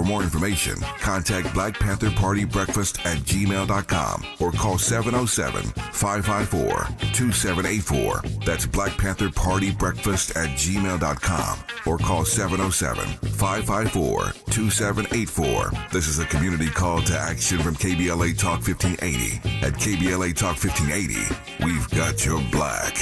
For more information, contact Black Panther Party Breakfast at gmail.com or call 707-554-2784. That's Black Panther Party Breakfast at gmail.com or call 707-554-2784. This is a community call to action from KBLA Talk 1580. At KBLA Talk 1580, we've got your black.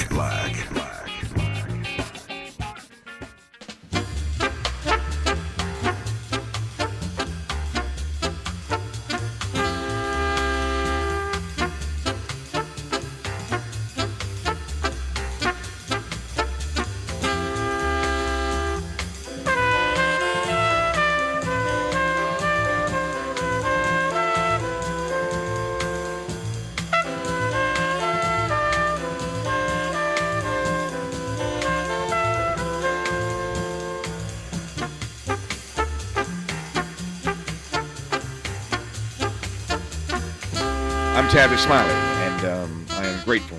I'm Tavis, Smiley, and I am grateful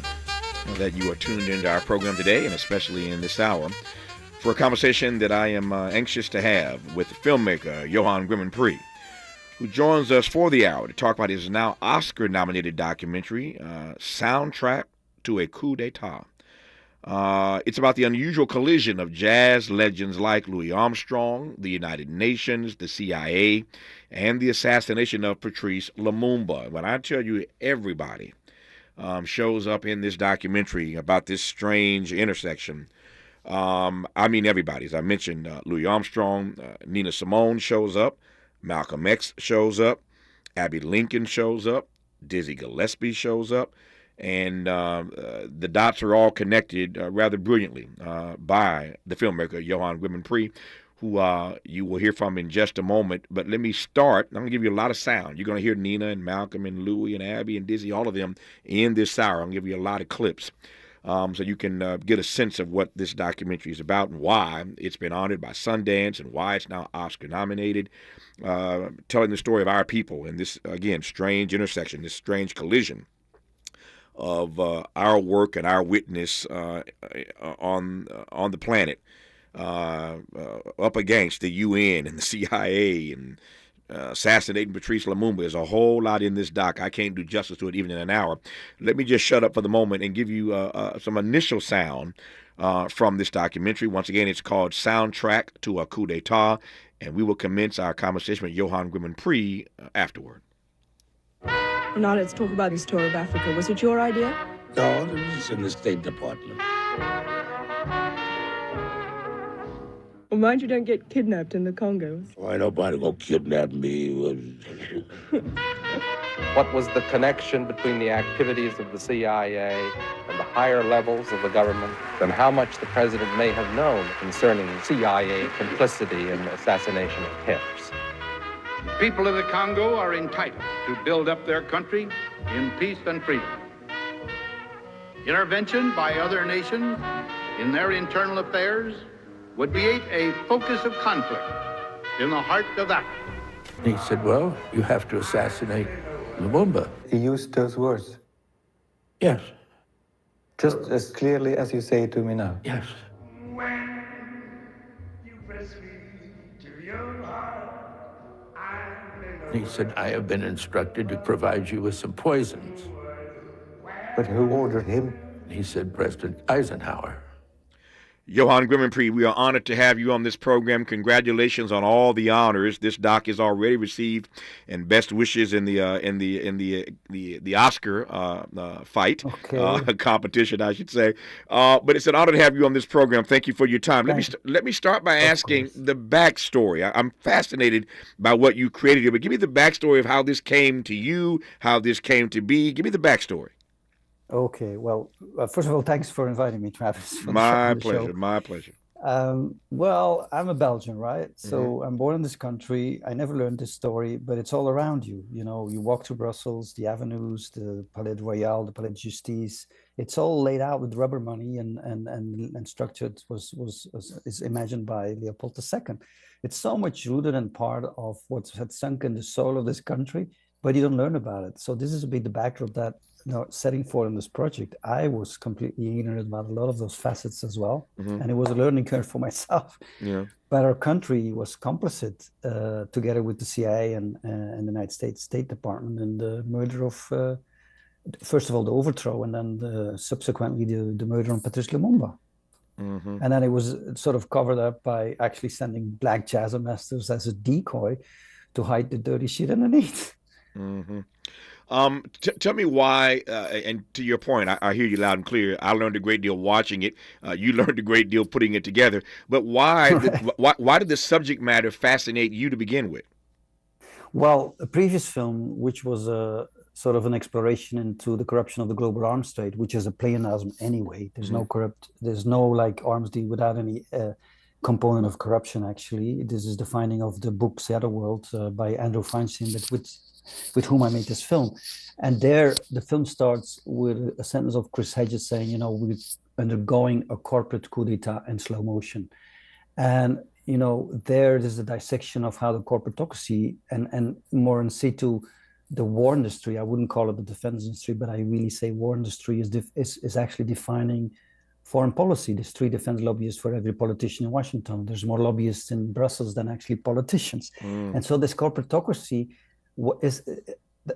that you are tuned into our program today, and especially in this hour, for a conversation that I am anxious to have with filmmaker Johan Grimmon-Prix, who joins us for the hour to talk about his now Oscar-nominated documentary, Soundtrack to a Coup d'Etat. It's about the unusual collision of jazz legends like Louis Armstrong, the United Nations, the CIA, and the assassination of Patrice Lumumba. When I tell you everybody shows up in this documentary about this strange intersection, I mean everybody. As I mentioned, Louis Armstrong, Nina Simone shows up, Malcolm X shows up, Abbie Lincoln shows up, Dizzy Gillespie shows up, and the dots are all connected rather brilliantly by the filmmaker Johan Grimmon-Prix, who you will hear from in just a moment. But let me start. I'm going to give you a lot of sound. You're going to hear Nina and Malcolm and Louis and Abby and Dizzy, all of them in this hour. I'm going to give you a lot of clips so you can get a sense of what this documentary is about and why it's been honored by Sundance and why it's now Oscar nominated, telling the story of our people and this, again, strange intersection, this strange collision of our work and our witness on the planet up against the UN and the CIA and assassinating Patrice Lumumba. There's a whole lot in this doc. I can't do justice to it even in an hour. Let me just shut up for the moment and give you some initial sound from this documentary. Once again, it's called Soundtrack to a Coup d'Etat, and we will commence our conversation with Johan Grimmon-Prix afterward. Now let's talk about this tour of Africa. Was it your idea? No, it was in the State Department. Well, mind you don't get kidnapped in the Congo. Why nobody go kidnap me? What was the connection between the activities of the CIA and the higher levels of the government, and how much the president may have known concerning CIA complicity in the assassination of pimps? People of the Congo are entitled to build up their country in peace and freedom. Intervention by other nations in their internal affairs would create a focus of conflict in the heart of Africa. He said, well, you have to assassinate Lumumba. He used those words. Yes. Just as clearly as you say it to me now. Yes. When you press me to your heart, He said, I have been instructed to provide you with some poisons. But who ordered him? He said, President Eisenhower. Johan Grimmon-Prix, we are honored to have you on this program. Congratulations on all the honors this doc has already received, and best wishes in the Oscar fight, competition, I should say. But it's an honor to have you on this program. Thank you for your time. Let me start by asking the backstory. I'm fascinated by what you created here, but give me the backstory of how this came to you, how this came to be. Give me the backstory. Okay, well, first of all, thanks for inviting me, Travis. My pleasure, my pleasure. Well, I'm a Belgian, right? So I'm born in this country. I never learned this story, but it's all around you. You know, you walk through Brussels, the avenues, the Palais Royal, the Palais de Justice. It's all laid out with rubber money and structured is imagined by Leopold II. It's so much rooted and part of what had sunk in the soul of this country, but you don't learn about it. So this is a bit the backdrop that setting forth in this project, I was completely ignorant about a lot of those facets as well. Mm-hmm. And it was a learning curve for myself. Yeah. But our country was complicit together with the CIA and the United States State Department in the murder of, first of all, the overthrow, and then subsequently the murder on Patrice Lumumba. Mm-hmm. And then it was sort of covered up by actually sending black jazz masters as a decoy to hide the dirty shit underneath. Mm-hmm. Tell me why, and to your point, I hear you loud and clear. I learned a great deal watching it. You learned a great deal putting it together. But why did the subject matter fascinate you to begin with? Well, a previous film, which was a sort of an exploration into the corruption of the global arms trade, which is a pleonasm anyway. There's no like arms deal without any component of corruption, actually. This is the finding of the book The Other World by Andrew Feinstein, with whom I made this film. And there, the film starts with a sentence of Chris Hedges saying, we're undergoing a corporate coup d'etat in slow motion. And, there's a dissection of how the corporatocracy and more in situ, the war industry, I wouldn't call it the defense industry, but I really say war industry is actually defining foreign policy. There's 3 defense lobbyists for every politician in Washington. There's more lobbyists in Brussels than actually politicians. And so this corporatocracy, what is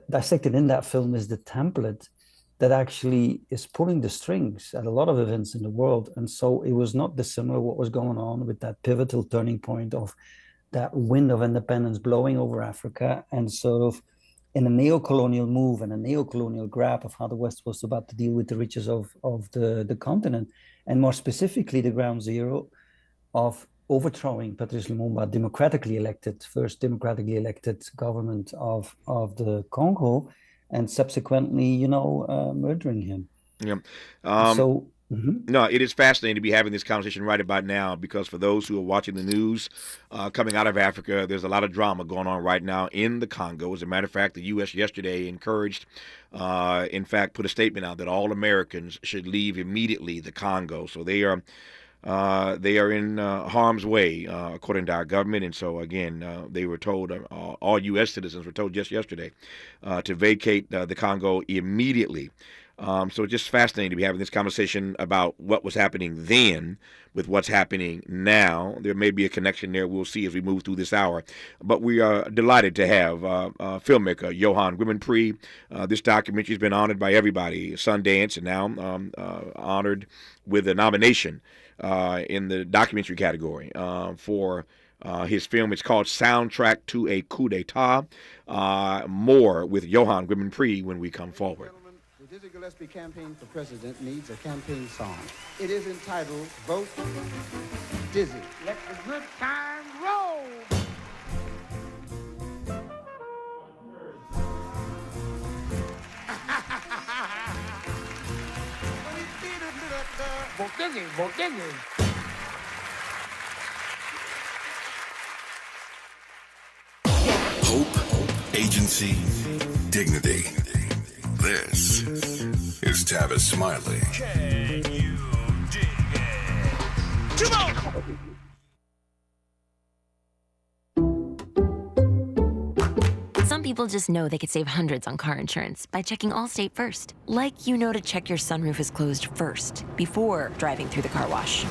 dissected in that film is the template that actually is pulling the strings at a lot of events in the world. And so it was not dissimilar what was going on with that pivotal turning point of that wind of independence blowing over Africa, and sort of in a neocolonial move and a neocolonial grab of how the West was about to deal with the riches of the continent, and more specifically the ground zero of overthrowing Patrice Lumumba, first democratically elected government of the Congo, and subsequently, murdering him. Yeah. Mm-hmm. No, it is fascinating to be having this conversation right about now, because for those who are watching the news coming out of Africa, there's a lot of drama going on right now in the Congo. As a matter of fact, the U.S. yesterday encouraged, in fact, put a statement out that all Americans should leave immediately the Congo. So they are in harm's way, according to our government. And so, again, they were told, all U.S. citizens were told just yesterday to vacate the Congo immediately. So it's just fascinating to be having this conversation about what was happening then with what's happening now. There may be a connection there. We'll see as we move through this hour. But we are delighted to have filmmaker Johan Grimonpree. This documentary has been honored by everybody, Sundance, and now honored with a nomination in the documentary category for his film. It's called Soundtrack to a Coup d'etat. More with Johan Grimonpree when we come forward. The Dizzy Gillespie campaign for president needs a campaign song. It is entitled Vote Dizzy. Let the good time roll. Vote Dizzy, vote Dizzy. Hope, agency, dignity. This is Tavis Smiley. Can you dig it? Come on! Some people just know they could save hundreds on car insurance by checking Allstate first. Like to check your sunroof is closed first before driving through the car wash.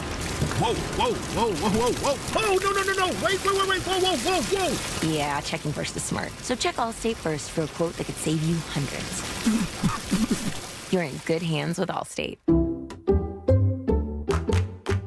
Whoa, whoa, whoa, whoa, whoa, whoa. Oh, no. Wait, whoa. Yeah, checking first is smart. So check Allstate first for a quote that could save you hundreds. You're in good hands with Allstate.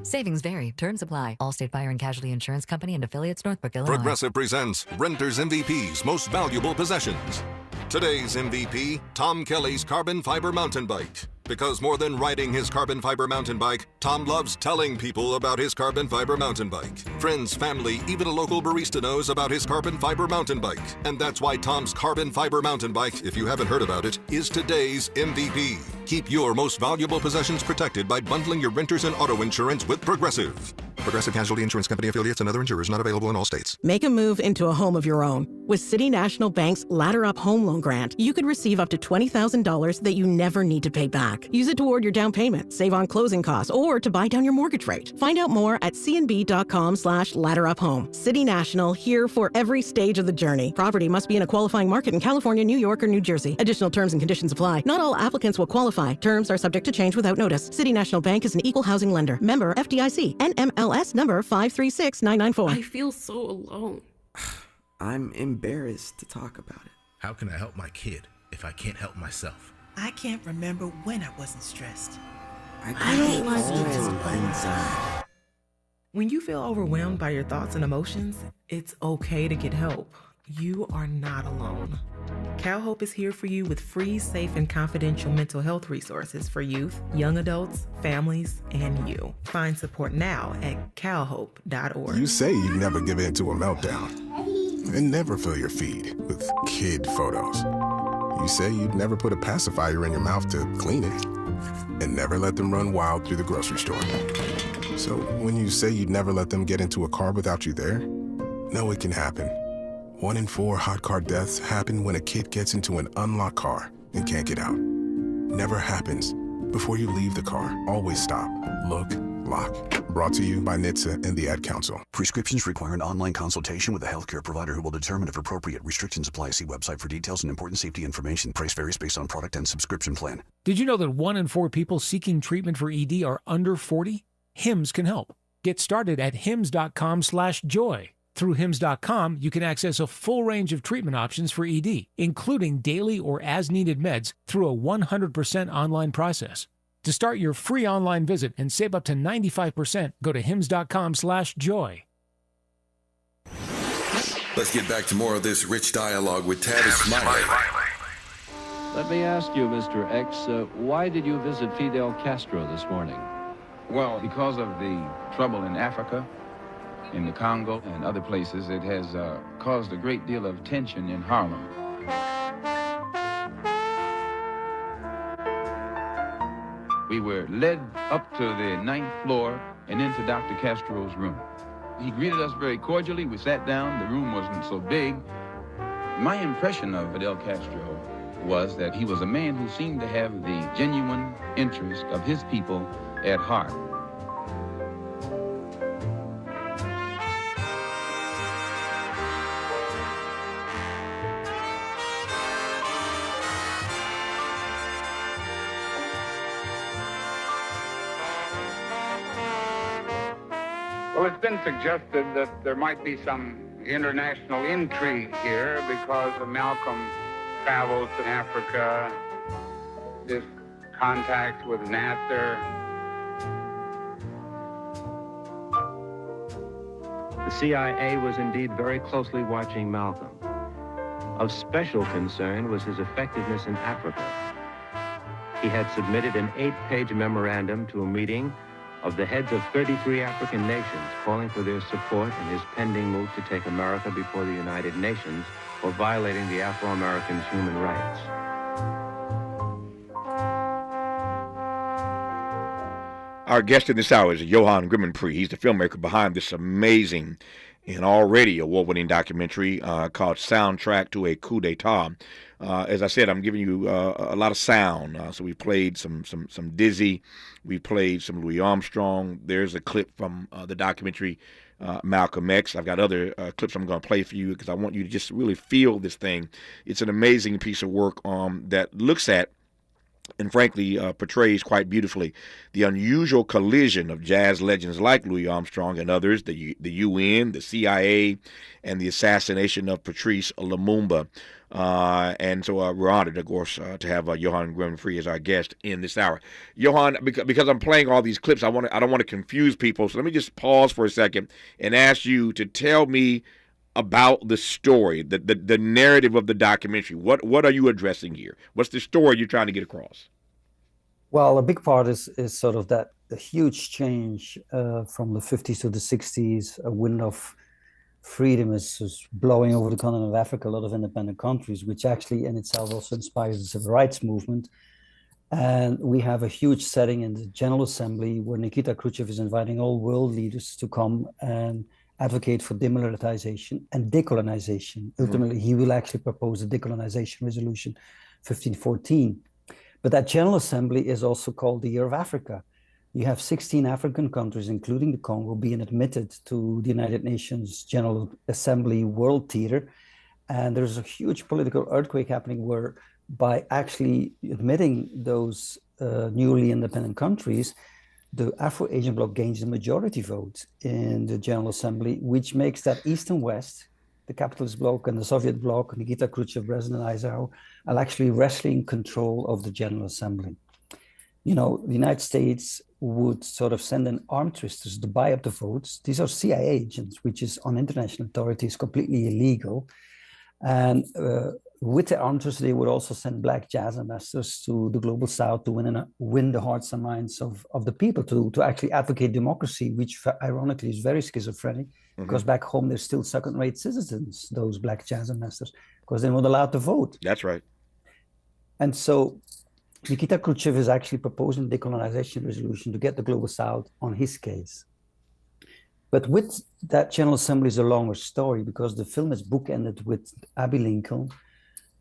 Savings vary. Terms apply. Allstate Fire and Casualty Insurance Company and affiliates, Northbrook, Illinois. Progressive presents Renter's MVP's Most Valuable Possessions. Today's MVP, Tom Kelly's carbon fiber mountain bike. Because more than riding his carbon fiber mountain bike, Tom loves telling people about his carbon fiber mountain bike. Friends, family, even a local barista knows about his carbon fiber mountain bike. And that's why Tom's carbon fiber mountain bike, if you haven't heard about it, is today's MVP. Keep your most valuable possessions protected by bundling your renters and auto insurance with Progressive. Progressive Casualty Insurance Company affiliates and other insurers not available in all states. Make a move into a home of your own. With City National Bank's Ladder Up Home Loan Grant, you could receive up to $20,000 that you never need to pay back. Use it toward your down payment, save on closing costs, or to buy down your mortgage rate. Find out more at cnb.com/ladderuphome. City National, here for every stage of the journey. Property must be in a qualifying market in California, New York, or New Jersey. Additional terms and conditions apply. Not all applicants will qualify. Terms are subject to change without notice. City National Bank is an equal housing lender. Member FDIC. NMLS number 536994. I feel so alone. I'm embarrassed to talk about it. How can I help my kid if I can't help myself? I can't remember when I wasn't stressed. I don't like inside. When you feel overwhelmed by your thoughts and emotions, it's okay to get help. You are not alone. CalHope is here for you with free, safe, and confidential mental health resources for youth, young adults, families, and you. Find support now at calhope.org. You say you'd never give in to a meltdown and never fill your feed with kid photos. You say you'd never put a pacifier in your mouth to clean it and never let them run wild through the grocery store. So when you say you'd never let them get into a car without you there, know it can happen. 1 in 4 hot car deaths happen when a kid gets into an unlocked car and can't get out. Never happens. Before you leave the car, always stop, look, lock. Brought to you by NHTSA and the Ad Council. Prescriptions require an online consultation with a healthcare provider who will determine if appropriate. Restrictions apply. See website for details and important safety information. Price varies based on product and subscription plan. Did you know that 1 in 4 people seeking treatment for ED are under 40? HIMS can help. Get started at hims.com/joy. Through hims.com, you can access a full range of treatment options for ED, including daily or as-needed meds through a 100% online process. To start your free online visit and save up to 95%, go to hims.com/joy. Let's get back to more of this rich dialogue with Tavis Smiley. Let me ask you, Mr. X, why did you visit Fidel Castro this morning? Well, because of the trouble in Africa, in the Congo and other places, it has caused a great deal of tension in Harlem. We were led up to the 9th floor and into Dr. Castro's room. He greeted us very cordially. We sat down. The room wasn't so big. My impression of Fidel Castro was that he was a man who seemed to have the genuine interest of his people at heart. Well, it's been suggested that there might be some international intrigue here because Malcolm travels to Africa, his contacts with Nasser. The CIA was indeed very closely watching Malcolm. Of special concern was his effectiveness in Africa. He had submitted an 8-page memorandum to a meeting of the heads of 33 African nations, calling for their support in his pending move to take America before the United Nations for violating the Afro-Americans' human rights. Our guest in this hour is Johan Grimmenpree. He's the filmmaker behind this amazing and already award-winning documentary called Soundtrack to a Coup d'etat. As I said, I'm giving you a lot of sound. So we played some Dizzy. We played some Louis Armstrong. There's a clip from the documentary Malcolm X. I've got other clips I'm going to play for you because I want you to just really feel this thing. It's an amazing piece of work that looks at and frankly portrays quite beautifully the unusual collision of jazz legends like Louis Armstrong and others, the UN, the CIA, and the assassination of Patrice Lumumba. And so we're honored, of course, to have Johan Grimmenpree as our guest in this hour. Johan, because I'm playing all these clips, I don't want to confuse people, so let me just pause for a second and ask you to tell me about the story, the narrative of the documentary. What are you addressing here? What's the story you're trying to get across? Well, a big part is sort of that a huge change from the 50s to the 60s. A wind of freedom is blowing over the continent of Africa, a lot of independent countries, which actually in itself also inspires the civil rights movement. And we have a huge setting in the General Assembly where Nikita Khrushchev is inviting all world leaders to come and advocate for demilitarization and decolonization. Ultimately, he will actually propose a decolonization resolution 1514. But that General Assembly is also called the Year of Africa. You have 16 African countries, including the Congo, being admitted to the United Nations General Assembly World Theater. And there's a huge political earthquake happening where by actually admitting those newly independent countries, the Afro-Asian bloc gains the majority vote in the General Assembly, which makes that East and West, the capitalist bloc and the Soviet bloc, Nikita Khrushchev, President Eisenhower, are actually wrestling control of the General Assembly. You know, the United States would sort of send in arm twisters to buy up the votes. These are CIA agents, which is on international authorities completely illegal. And with the arm twisters, they would also send black jazz ambassadors to the global south to win the hearts and minds of the people, to actually advocate democracy, which ironically is very schizophrenic, because back home they're still second-rate citizens, those black jazz ambassadors, because they're not allowed to vote. That's right. And so Nikita Khrushchev is actually proposing decolonization resolution to get the global south on his case. But with that General Assembly is a longer story, because the film is bookended with Abbie Lincoln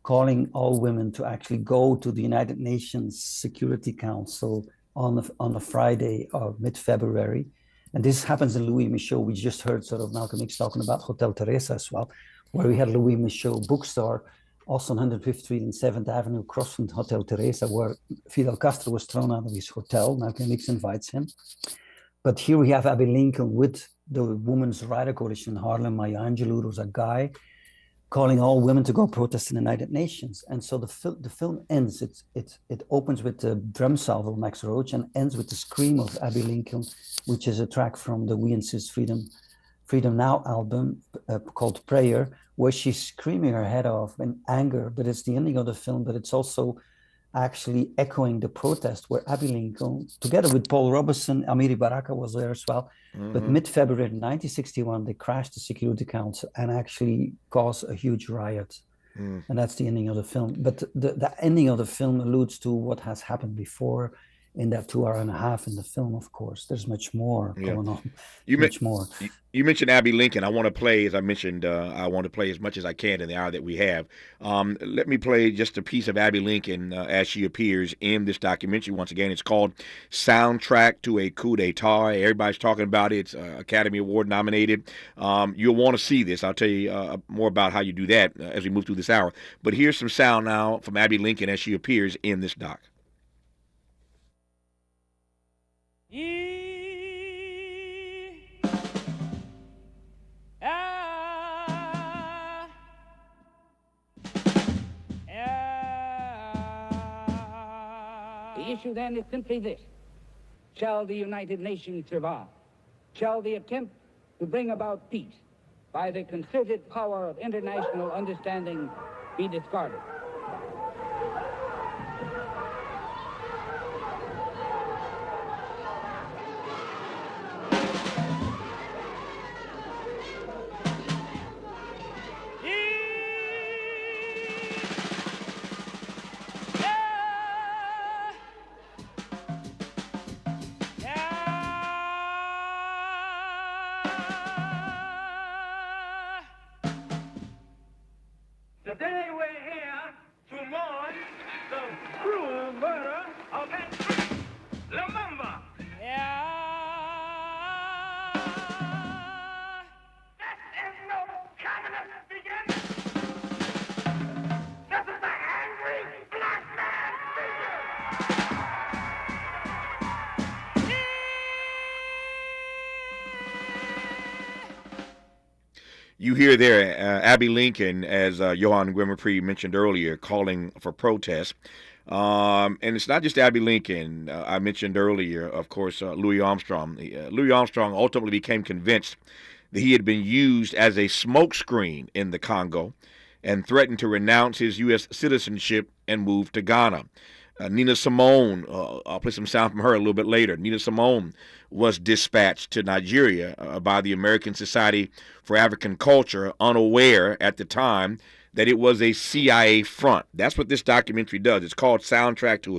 calling all women to actually go to the United Nations Security Council on a Friday of mid-February. And this happens in Louis Michaud. We just heard sort of Malcolm X talking about Hotel Teresa as well, where we had Louis Michaud bookstore, also on 105th Street and 7th Avenue, across from Hotel Teresa, where Fidel Castro was thrown out of his hotel. Malcolm X invites him. But here we have Abbie Lincoln with the Women's Rights Coalition in Harlem, Maya Angelou, Rosa Guy, calling all women to go protest in the United Nations. And so the film ends, it opens with the drum salvo of Max Roach and ends with the scream of Abbie Lincoln, which is a track from the We Insist Freedom Now album called Prayer, where she's screaming her head off in anger, but it's the ending of the film, but it's also actually echoing the protest where Abbie Lincoln, together with Paul Robeson, Amiri Baraka was there as well. But mid-February 1961, they crashed the Security Council and actually caused a huge riot. And that's the ending of the film. But the ending of the film alludes to what has happened before in that 2 hours and a half in the film, of course. There's much more going on. More. You mentioned Abbie Lincoln. I want to play, as I mentioned, I want to play as much as I can in the hour that we have. Let me play just a piece of Abbie Lincoln as she appears in this documentary. Once again, it's called Soundtrack to a Coup d'etat. Everybody's talking about it. It's Academy Award nominated. You'll want to see this. I'll tell you more about how you do that as we move through this hour. But here's some sound now from Abbie Lincoln as she appears in this doc. The issue then is simply this: shall the United Nations survive? Shall the attempt to bring about peace by the concerted power of international understanding be discarded? Today we're here to mourn the cruel murder of Patrice Lumumba. This is no communist beginning. This is the angry black man's You hear there Abbie Lincoln, as Johan Grimmerpre mentioned earlier, calling for protest. And it's not just Abbie Lincoln. I mentioned earlier, of course, Louis Armstrong. Louis Armstrong ultimately became convinced that he had been used as a smokescreen in the Congo and threatened to renounce his U.S. citizenship and move to Ghana. Nina Simone, I'll play some sound from her a little bit later. Nina Simone was dispatched to Nigeria by the American Society for African Culture, unaware at the time that it was a CIA front. That's what this documentary does. It's called Soundtrack to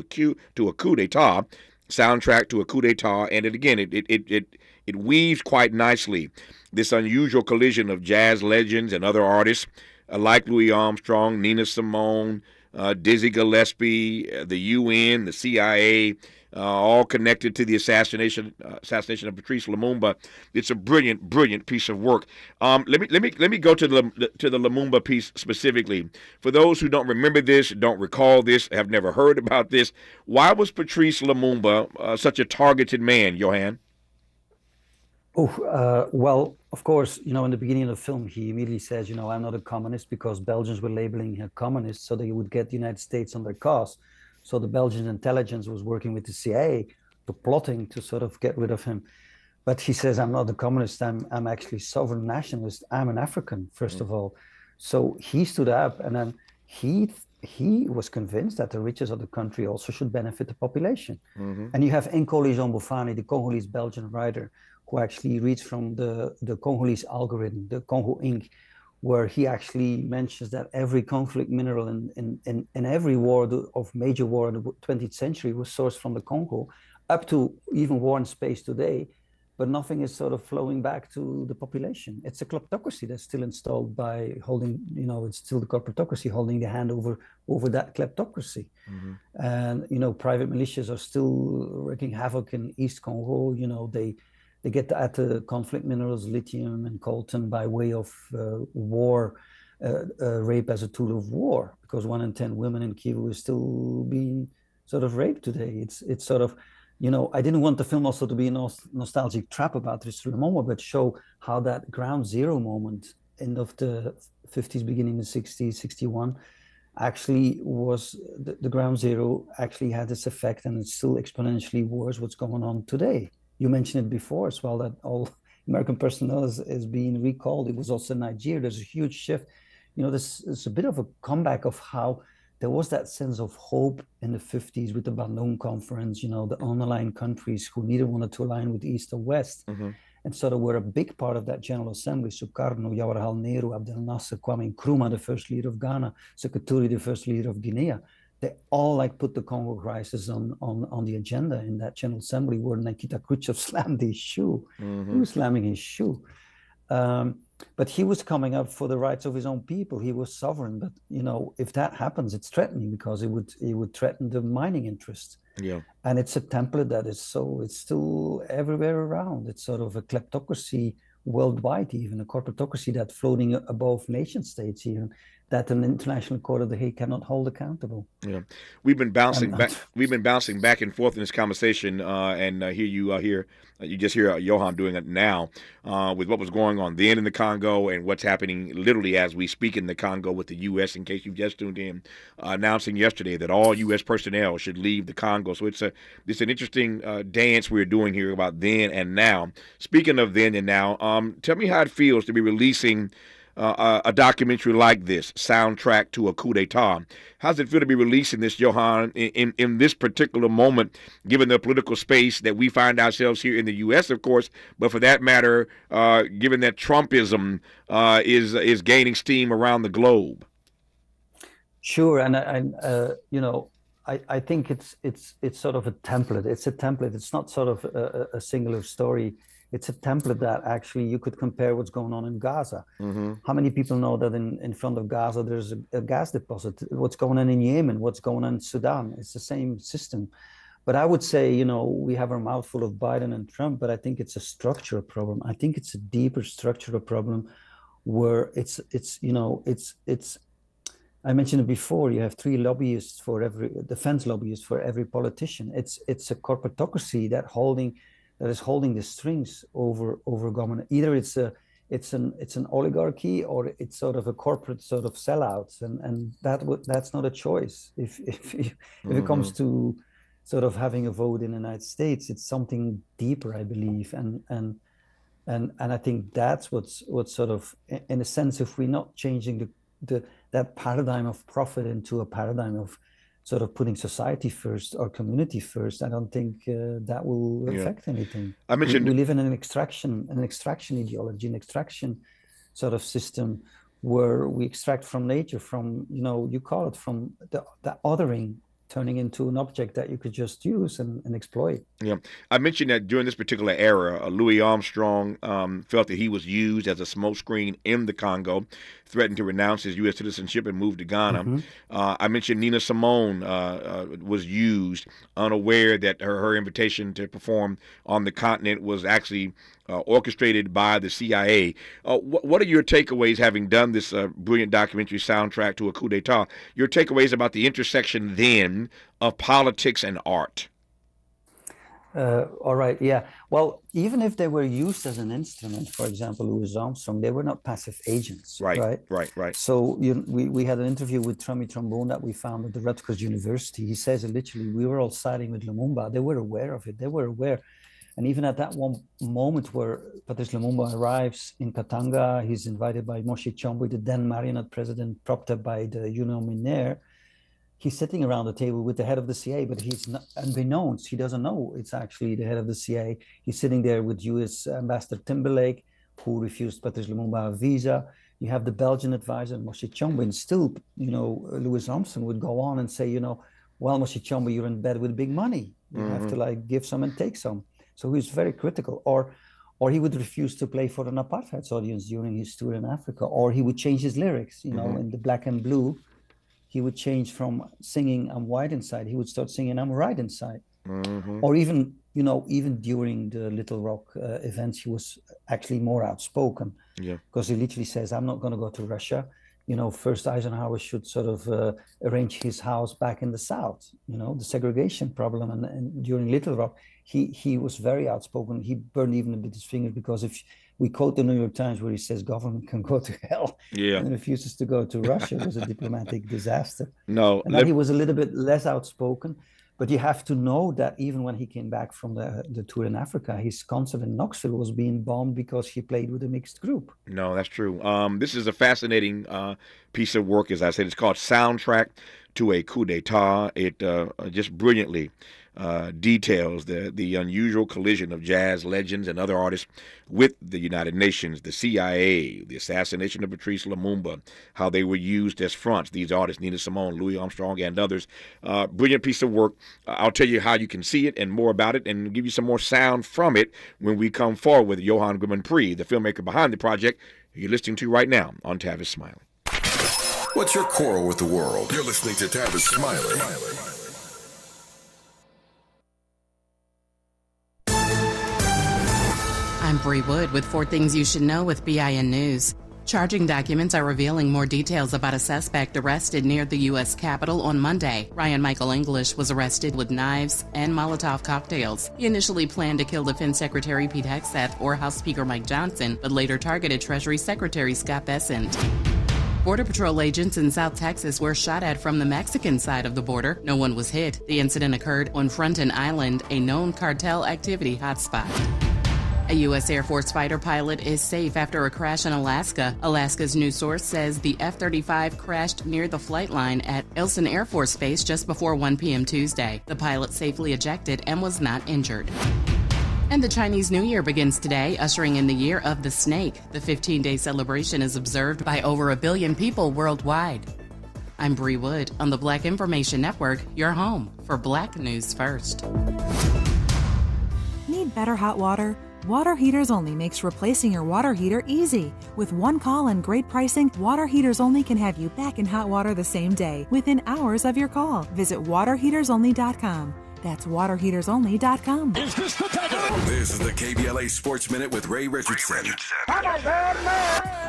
a Coup d'etat. soundtrack to a coup d'etat, and it weaves quite nicely this unusual collision of jazz legends and other artists like Louis Armstrong, Nina Simone, Dizzy Gillespie, the UN, the CIA, all connected to the assassination of Patrice Lumumba. It's a brilliant piece of work. Let me go to the Lumumba piece specifically. For those who don't remember this, don't recall this, have never heard about this, why was Patrice Lumumba such a targeted man, Johan? Well, of course, in the beginning of the film, he immediately says, I'm not a communist, because Belgians were labeling him a communist so they would get the United States on their cause. So the Belgian intelligence was working with the CIA to plotting to sort of get rid of him. But he says, I'm not a communist, I'm actually sovereign nationalist. I'm an African, first of all. So he stood up, and then he was convinced that the riches of the country also should benefit the population. And you have Nkoli Jean Bofani, the Congolese Belgian writer, who actually reads from the Congolese algorithm, the Congo Inc., where he actually mentions that every conflict mineral in every war, of major war in the 20th century, was sourced from the Congo, up to even war in space today, but nothing is sort of flowing back to the population. It's a kleptocracy that's still installed by holding, it's still the corporatocracy holding the hand over that kleptocracy. And, private militias are still wreaking havoc in East Congo. They get at the conflict minerals, lithium and coltan, by way of war, rape as a tool of war, because 1 in 10 women in Kivu is still being sort of raped today. It's sort of, I didn't want the film also to be a nostalgic trap about Patrice Lumumba, but show how that ground zero moment, end of the 50s, beginning of the 60s, 61, actually was the ground zero actually had this effect, and it's still exponentially worse what's going on today. You mentioned it before as well, that all American personnel is being recalled. It was also in Nigeria. There's a huge shift. There's a bit of a comeback of how there was that sense of hope in the 50s with the Bandung Conference, the underlying countries who neither wanted to align with East or West. And sort of were a big part of that General Assembly. Sukarno, Jawaharlal Nehru, Abdel Nasser, Kwame Nkrumah, the first leader of Ghana, Sekuturi, the first leader of Guinea. They all put the Congo crisis on the agenda in that General Assembly, where Nikita Khrushchev slammed his shoe. He was slamming his shoe. But he was coming up for the rights of his own people. He was sovereign. But, if that happens, it's threatening, because it would threaten the mining interests. Yeah. And it's a template that it's still everywhere around. It's sort of a kleptocracy worldwide, even a corporatocracy that's floating above nation states, even, that an international court of the Hague cannot hold accountable. Yeah, we've been bouncing back. We've been bouncing back and forth in this conversation, and here you just hear Johan doing it now with what was going on then in the Congo and what's happening literally as we speak in the Congo with the U.S. In case you've just tuned in, announcing yesterday that all U.S. personnel should leave the Congo. So it's an interesting dance we're doing here about then and now. Speaking of then and now, tell me how it feels to be releasing a documentary like this, soundtrack to a coup d'etat. How does it feel to be releasing this, Johan, in this particular moment, given the political space that we find ourselves here in the U.S., of course, but for that matter, given that Trumpism is gaining steam around the globe? Sure, and I think it's sort of a template. It's a template. It's not sort of a singular story. It's a template that actually you could compare what's going on in Gaza. How many people know that in front of Gaza there's a gas deposit? What's going on in Yemen? What's going on in Sudan? It's the same system. But I would say, we have our mouth full of Biden and Trump, but I think it's a structural problem. I think it's a deeper structural problem where it's I mentioned it before, you have 3 lobbyists for every defense lobbyist for every politician. It's a corporatocracy that is holding the strings over government. Either it's an oligarchy, or it's sort of a corporate sort of sellouts, and that's not a choice. If it comes to sort of having a vote in the United States, it's something deeper, I believe, and I think that's what's sort of, in a sense, if we're not changing that paradigm of profit into a paradigm of sort of putting society first or community first, I don't think that will affect anything. I mentioned we live in an extraction ideology, an extraction sort of system where we extract from nature, from you call it, from the othering turning into an object that you could just use and exploit. Yeah, I mentioned that during this particular era, Louis Armstrong felt that he was used as a smokescreen in the Congo, threatened to renounce his U.S. citizenship and move to Ghana. I mentioned Nina Simone was used, unaware that her invitation to perform on the continent was actually orchestrated by the CIA. What are your takeaways, having done this brilliant documentary soundtrack to a coup d'etat, your takeaways about the intersection then of politics and art? All right, yeah. Well, even if they were used as an instrument, for example, Louis Armstrong, they were not passive agents, right? So we had an interview with Trummy Trombone that we found at the Rutgers University. He says literally, we were all siding with Lumumba. They were aware of it. They were aware. And even at that one moment where Patrice Lumumba arrives in Katanga, he's invited by Moshe Chombe, the then marionette president, propped up by the Union Minière. He's sitting around the table with the head of the CIA, but he's not, unbeknownst, he doesn't know it's actually the head of the CIA. He's sitting there with U.S. Ambassador Timberlake, who refused Patrice Lumumba a visa. You have the Belgian advisor, Moshe Chombe, and still, Louis Armstrong would go on and say, well, Moshe Chombe, you're in bed with big money. You have to give some and take some. So he was very critical. Or he would refuse to play for an apartheid audience during his tour in Africa, or he would change his lyrics, in the Black and Blue. He would change from singing "I'm white inside," he would start singing "I'm right inside." Or even during the Little Rock events, he was actually more outspoken. Yeah, because he literally says, "I'm not going to go to Russia." First Eisenhower should sort of arrange his house back in the South. The segregation problem, and during Little Rock, he was very outspoken. He burned even a bit his fingers, because if we quote the New York Times where he says government can go to hell, and refuses to go to Russia, it was a diplomatic disaster. And then he was a little bit less outspoken, but you have to know that even when he came back from the tour in Africa, his concert in Knoxville was being bombed because he played with a mixed group. No, that's true. This is a fascinating piece of work, as I said. It's called Soundtrack to a Coup d'etat. It just brilliantly details the unusual collision of jazz legends and other artists with the United Nations, the CIA, the assassination of Patrice Lumumba, how they were used as fronts, these artists, Nina Simone, Louis Armstrong, and others. Brilliant piece of work. I'll tell you how you can see it and more about it, and give you some more sound from it when we come forward with Johan Grimmond-Prix, the filmmaker behind the project you're listening to right now on Tavis Smiley. What's your quarrel with the world? You're listening to Tavis Smiley. I'm Bree Wood with 4 Things You Should Know with BIN News. Charging documents are revealing more details about a suspect arrested near the U.S. Capitol on Monday. Ryan Michael English was arrested with knives and Molotov cocktails. He initially planned to kill Defense Secretary Pete Hegseth or House Speaker Mike Johnson, but later targeted Treasury Secretary Scott Bessent. Border Patrol agents in South Texas were shot at from the Mexican side of the border. No one was hit. The incident occurred on Fronton Island, a known cartel activity hotspot. A U.S. Air Force fighter pilot is safe after a crash in Alaska. Alaska's news source says the F-35 crashed near the flight line at Ilsen Air Force Base just before 1 p.m. Tuesday. The pilot safely ejected and was not injured. And the Chinese New Year begins today, ushering in the Year of the Snake. The 15-day celebration is observed by over 1 billion people worldwide. I'm Bree Wood on the Black Information Network, your home for Black News First. Need better hot water? Water Heaters Only makes replacing your water heater easy. With one call and great pricing, Water Heaters Only can have you back in hot water the same day, within hours of your call. Visit waterheatersonly.com. That's waterheatersonly.com. This is the KBLA Sports Minute with Ray Richardson.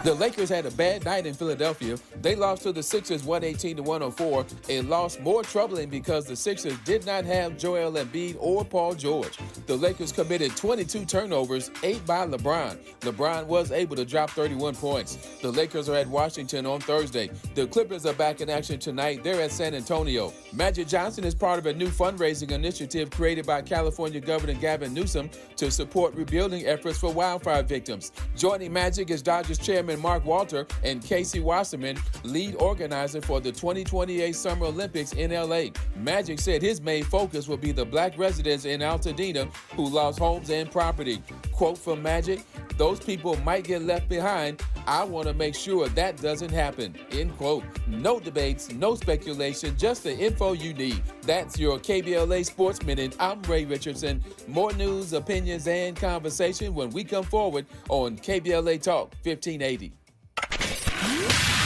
The Lakers had a bad night in Philadelphia. They lost to the Sixers 118-104. A loss more troubling because the Sixers did not have Joel Embiid or Paul George. The Lakers committed 22 turnovers, 8 by LeBron. LeBron was able to drop 31 points. The Lakers are at Washington on Thursday. The Clippers are back in action tonight. They're at San Antonio. Magic Johnson is part of a new fundraising initiative created by California Governor Gavin Newsom to support rebuilding efforts for wildfire victims. Joining Magic is Dodgers Chairman Mark Walter and Casey Wasserman, lead organizer for the 2028 Summer Olympics in LA. Magic said his main focus will be the Black residents in Altadena who lost homes and property. Quote from Magic, "Those people might get left behind, I want to make sure that doesn't happen, end quote. No debates, no speculation, just the info you need. That's your KBLA Sports Minute. I'm Ray Richardson. More news, opinions, and conversation when we come forward on KBLA Talk 1580.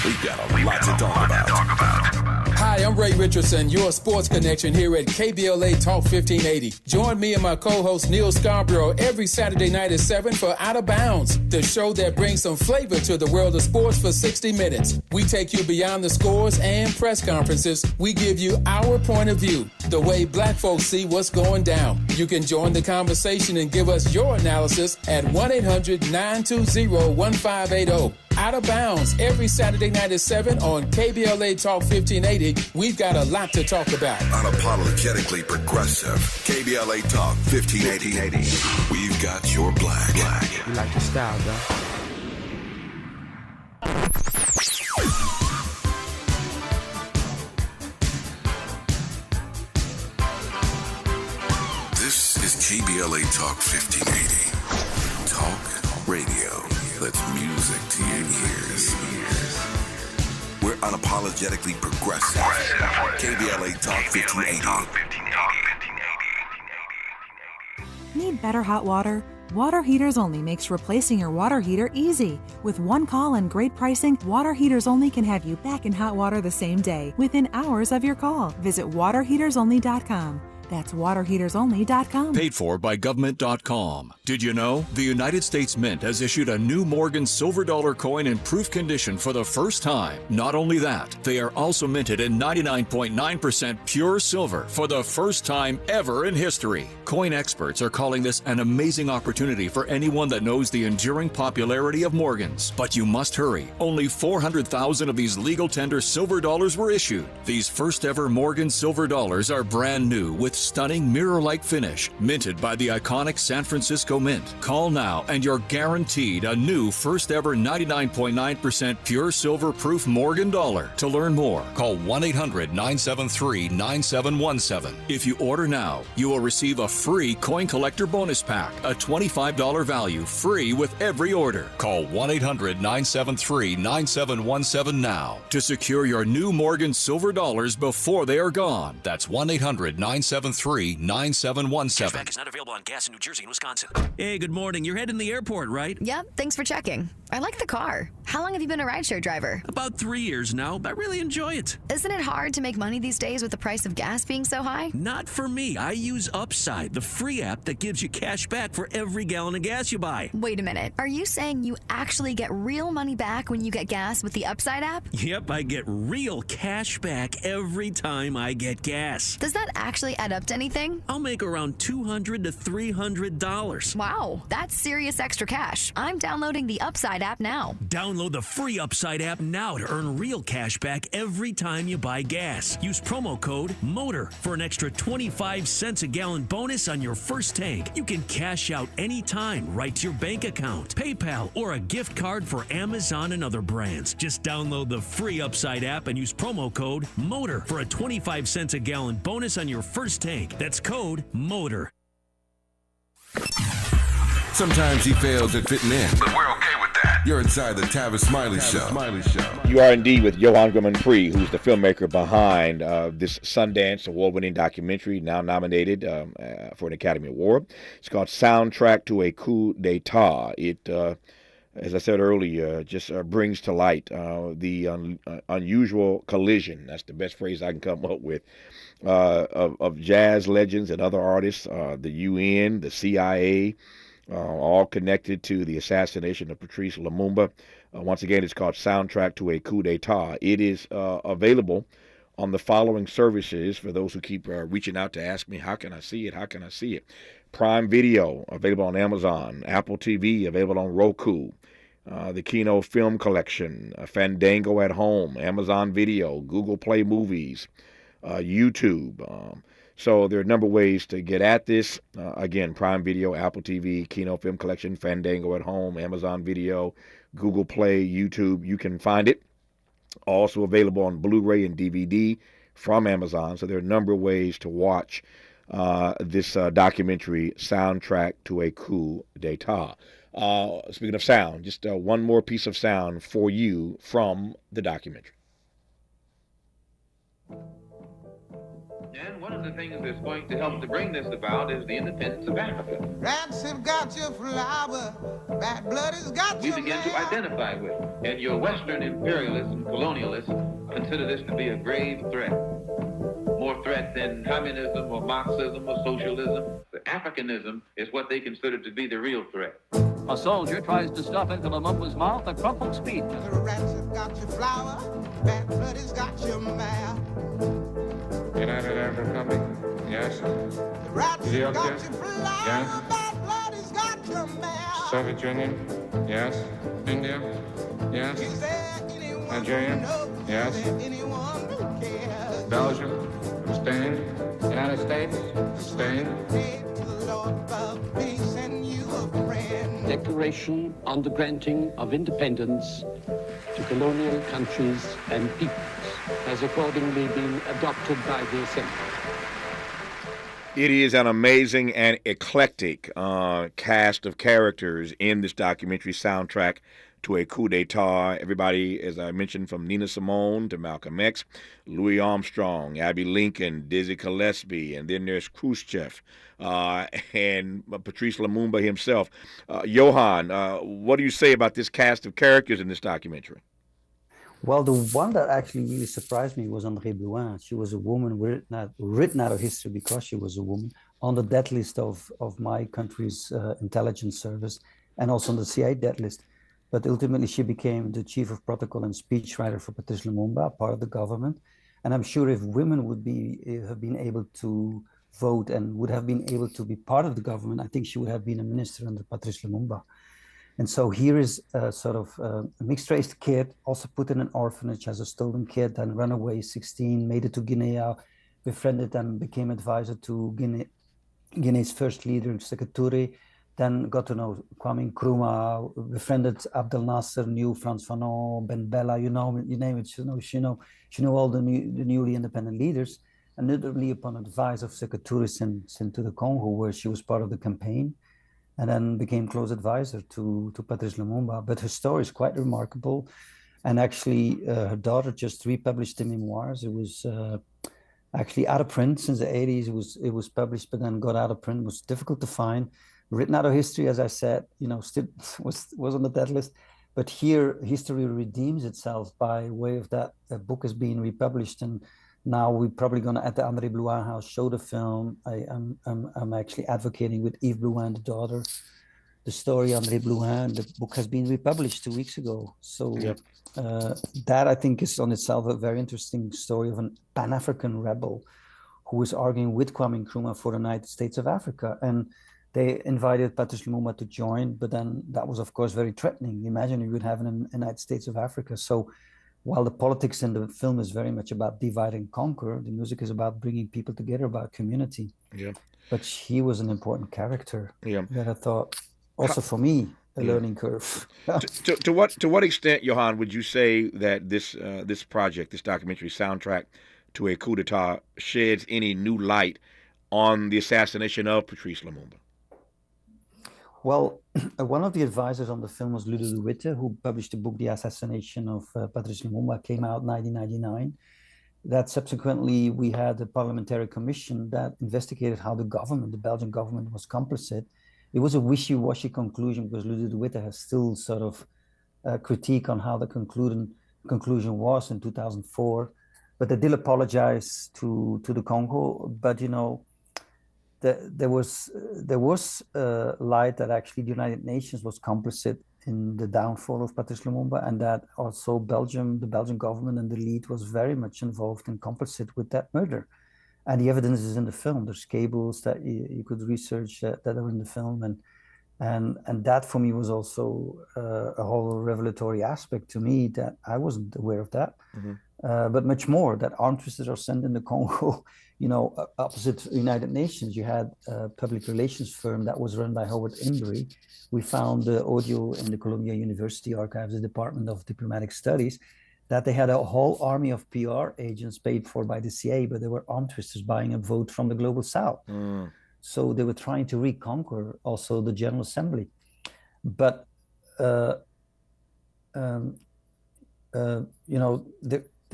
We've got a lot to talk about. Hi, I'm Ray Richardson, your sports connection here at KBLA Talk 1580. Join me and my co-host Neil Scarborough every Saturday night at 7 for Out of Bounds, the show that brings some flavor to the world of sports for 60 minutes. We take you beyond the scores and press conferences. We give you our point of view, the way black folks see what's going down. You can join the conversation and give us your analysis at 1-800-920-1580. Out of Bounds every Saturday night at 7 on KBLA Talk 1580. We've got a lot to talk about. Unapologetically progressive. KBLA Talk 1580. We've got your black. You like the style, though? This is KBLA Talk 1580. Talk radio. That's music to your ears. We're unapologetically progressive. KBLA Talk 1580. Need better hot water? Water Heaters Only makes replacing your water heater easy. With one call and great pricing, Water Heaters Only can have you back in hot water the same day, within hours of your call. Visit waterheatersonly.com. That's waterheatersonly.com. Paid for by government.com. Did you know? The United States Mint has issued a new Morgan silver dollar coin in proof condition for the first time. Not only that, they are also minted in 99.9% pure silver for the first time ever in history. Coin experts are calling this an amazing opportunity for anyone that knows the enduring popularity of Morgans. But you must hurry. Only 400,000 of these legal tender silver dollars were issued. These first ever Morgan silver dollars are brand new with stunning mirror-like finish, minted by the iconic San Francisco Mint. Call now and you're guaranteed a new first ever 99.9% pure silver proof Morgan dollar. To learn more, call 1-800-973-9717. If you order now, you will receive a free coin collector bonus pack, a $25 value, free with every order. Call 1-800-973-9717 now to secure your new Morgan silver dollars before they are gone. That's 1-800-973-9717. Cashback is not available on gas in New Jersey and Wisconsin. Hey, good morning. You're heading to the airport, right? Yep, thanks for checking. I like the car. How long have you been a rideshare driver? About 3 years now, but I really enjoy it. Isn't it hard to make money these days with the price of gas being so high? Not for me. I use Upside, the free app that gives you cash back for every gallon of gas you buy. Wait a minute. Are you saying you actually get real money back when you get gas with the Upside app? Yep, I get real cash back every time I get gas. Does that actually add up to anything? I'll make around $200 to $300. Wow, that's serious extra cash. I'm downloading the Upside app now. Download the free Upside app now to earn real cash back every time you buy gas. Use promo code MOTOR for an extra 25 cents a gallon bonus on your first tank. You can cash out anytime right to your bank account, PayPal, or a gift card for Amazon and other brands. Just download the free Upside app and use promo code MOTOR for a 25 cents a gallon bonus on your first tank. That's code MOTOR. Sometimes he fails at fitting in, but we're okay with that. You're inside the Tavis Smiley Show. You are indeed with Johan Grimmond-Prix, who's the filmmaker behind this Sundance award-winning documentary, now nominated for an Academy Award. It's called Soundtrack to a Coup d'Etat. It, as I said earlier, just brings to light the unusual collision, that's the best phrase I can come up with, of jazz legends and other artists, the UN, the CIA, all connected to the assassination of Patrice Lumumba. Once again, it's called Soundtrack to a Coup d'Etat. It is available on the following services for those who keep reaching out to ask me, how can I see it? How can I see it? Prime Video, available on Amazon. Apple TV, available on Roku. The Kino Film Collection, Fandango at Home, Amazon Video, Google Play Movies, YouTube. So there are a number of ways to get at this. Again, Prime Video, Apple TV, Kino Film Collection, Fandango at Home, Amazon Video, Google Play, YouTube. You can find it. Also available on Blu-ray and DVD from Amazon. So there are a number of ways to watch this documentary, Soundtrack to a Coup d'etat. Speaking of sound, just one more piece of sound for you from the documentary. And one of the things that's going to help to bring this about is the independence of Africa. Rats have got your flower, bad blood has got we begin to identify with. And your Western imperialism, colonialists, consider this to be a grave threat. More threat than communism or Marxism or socialism. The Africanism is what they consider to be the real threat. A soldier tries to stuff into Lumumba's mouth a crumpled speech. The rats have got your flower, bad blood has got your mare. United Arab Republic, yes. The rats have got your flower, yes. bad blood has got your mare. Soviet Union, yes. India, yes. Is there anyone Nigeria, who knows? yes. Is there anyone who cares? Belgium, Spain, United States, Spain. Pray to the Lord for peace and you a friend. Declaration on the granting of independence to colonial countries and peoples has accordingly been adopted by the Assembly. It is an amazing and eclectic cast of characters in this documentary, Soundtrack to a Coup d'etat. Everybody, as I mentioned, from Nina Simone to Malcolm X, Louis Armstrong, Abbey Lincoln, Dizzy Gillespie, and then there's Khrushchev and Patrice Lumumba himself. Johan, what do you say about this cast of characters in this documentary? Well, the one that actually really surprised me was André Blouin. She was a woman written out of history because she was a woman on the death list of my country's intelligence service and also on the CIA death list. But ultimately, she became the chief of protocol and speechwriter for Patrice Lumumba, part of the government. And I'm sure if women would have been able to vote and would have been able to be part of the government, I think she would have been a minister under Patrice Lumumba. And so here is a sort of a mixed-race kid, also put in an orphanage as a stolen kid, and ran away 16, made it to Guinea, befriended and became advisor to Guinea's first leader, Sékou Touré, then got to know Kwame Nkrumah, befriended Abdel Nasser, knew Frantz Fanon, Ben Bella, you name it, she knew all the newly independent leaders, and notably upon advice of Sékou Touré sent to the Congo, where she was part of the campaign, and then became close advisor to Patrice Lumumba. But her story is quite remarkable. And actually, her daughter just republished the memoirs. It was actually out of print since the 80s. It was published, but then got out of print. It was difficult to find. Written out of history, as I said, still was on the death list. But here, history redeems itself by way of that book is being republished. And now we're probably going to, at the André Blouin House, show the film. I'm actually advocating with Yves Blouin, the daughter, the story André Blouin. The book has been republished 2 weeks ago. So that, I think, is on itself a very interesting story of a Pan-African rebel who was arguing with Kwame Nkrumah for the United States of Africa. And they invited Patrice Lumumba to join, but then that was, of course, very threatening. Imagine you would have a United States of Africa. So while the politics in the film is very much about divide and conquer, the music is about bringing people together, about community. Yeah. But he was an important character. Yeah. That I thought, also for me, a learning curve. to what extent, Johan, would you say that this project, this documentary, Soundtrack to a Coup d'etat, sheds any new light on the assassination of Patrice Lumumba? Well, one of the advisors on the film was Ludo de Witte, who published the book, The Assassination of Patrice Lumumba, came out in 1999. That subsequently, we had a parliamentary commission that investigated how the Belgian government was complicit. It was a wishy-washy conclusion because Ludo de Witte has still sort of critique on how the conclusion was in 2004. But they did apologize to the Congo, but there was light that actually the United Nations was complicit in the downfall of Patrice Lumumba, and that also the Belgian government and the elite was very much involved and complicit with that murder. And the evidence is in the film. There's cables that you could research that are in the film, and that for me was also a whole revelatory aspect to me that I wasn't aware of that. Mm-hmm. But much more, that armed twisters are sent in the Congo, opposite the United Nations. You had a public relations firm that was run by Howard Embry. We found the audio in the Columbia University archives, the Department of Diplomatic Studies, that they had a whole army of PR agents paid for by the CIA, but they were arm twisters buying a vote from the global south. So they were trying to reconquer also the General Assembly. But,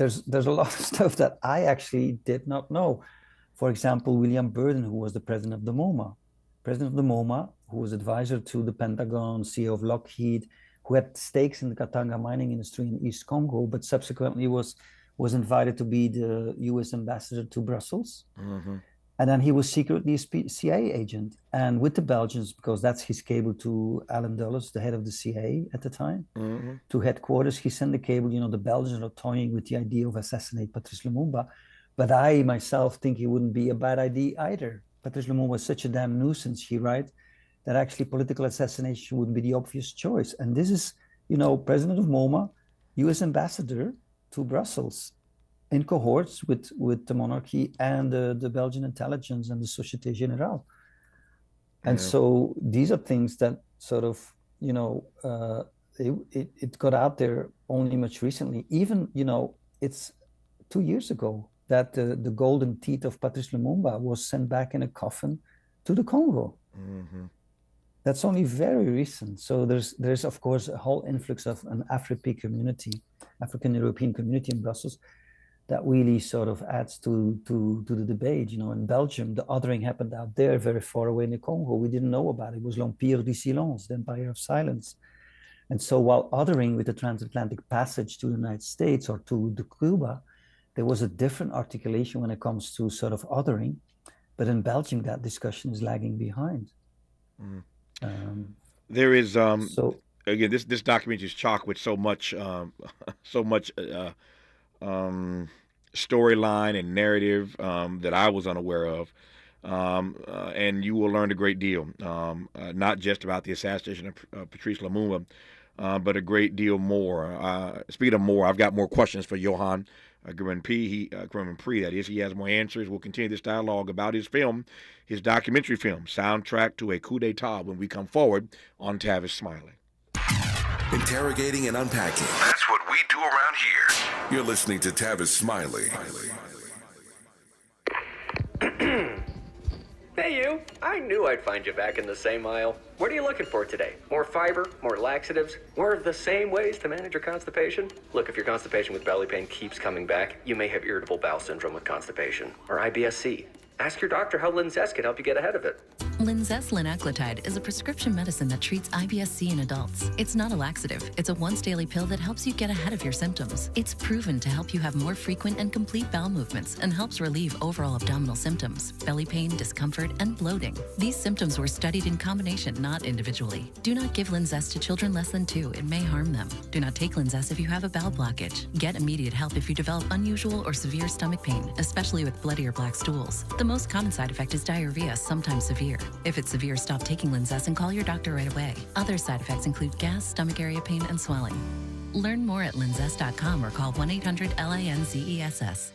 there's a lot of stuff that I actually did not know. For example, William Burden, who was the president of the MoMA, who was advisor to the Pentagon, CEO of Lockheed, who had stakes in the Katanga mining industry in East Congo, but subsequently was invited to be the U.S. ambassador to Brussels. And then he was secretly a CIA agent. And with the Belgians, because that's his cable to Alan Dulles, the head of the CIA at the time, to headquarters, he sent the cable, the Belgians are toying with the idea of assassinate Patrice Lumumba. But I myself think it wouldn't be a bad idea either. Patrice Lumumba was such a damn nuisance, he writes, that actually political assassination would be the obvious choice. And this is, president of MoMA, US ambassador to Brussels, in cohorts with the monarchy and the Belgian intelligence and the Société Générale. And so these are things that sort of, it got out there only much recently. Even, it's 2 years ago that the golden teeth of Patrice Lumumba was sent back in a coffin to the Congo. That's only very recent. So there's of course a whole influx of an African European community in Brussels that really sort of adds to the debate. In Belgium, the othering happened out there, very far away in the Congo. We didn't know about it. It was l'Empire du Silence, the Empire of Silence. And so while othering with the transatlantic passage to the United States or to Cuba, there was a different articulation when it comes to sort of othering. But in Belgium, that discussion is lagging behind. There is again, this document is chock with so much storyline and narrative that I was unaware of, and you will learn a great deal, not just about the assassination of Patrice Lumumba, but a great deal more. Speaking of more, I've got more questions for Johan Grimmon-Prix. That is, he has more answers. We'll continue this dialogue about his his documentary film, Soundtrack to a Coup d'etat, when we come forward on Tavis Smiley. Interrogating and unpacking. That's what we do around here. You're listening to Tavis Smiley. Hey you, I knew I'd find you back in the same aisle. What are you looking for today? More fiber, more laxatives, more of the same ways to manage your constipation? Look, if your constipation with belly pain keeps coming back, you may have irritable bowel syndrome with constipation, or IBS-C. Ask your doctor how Linzess can help you get ahead of it. Linzess linaclotide is a prescription medicine that treats IBS-C in adults. It's not a laxative. It's a once-daily pill that helps you get ahead of your symptoms. It's proven to help you have more frequent and complete bowel movements and helps relieve overall abdominal symptoms, belly pain, discomfort, and bloating. These symptoms were studied in combination, not individually. Do not give Linzess to children less than 2. It may harm them. Do not take Linzess if you have a bowel blockage. Get immediate help if you develop unusual or severe stomach pain, especially with bloody or black stools. The most common side effect is diarrhea, sometimes severe. If it's severe, stop taking Linzess and call your doctor right away. Other side effects include gas, stomach area pain, and swelling. Learn more at linzess.com or call 1-800-LINZESS.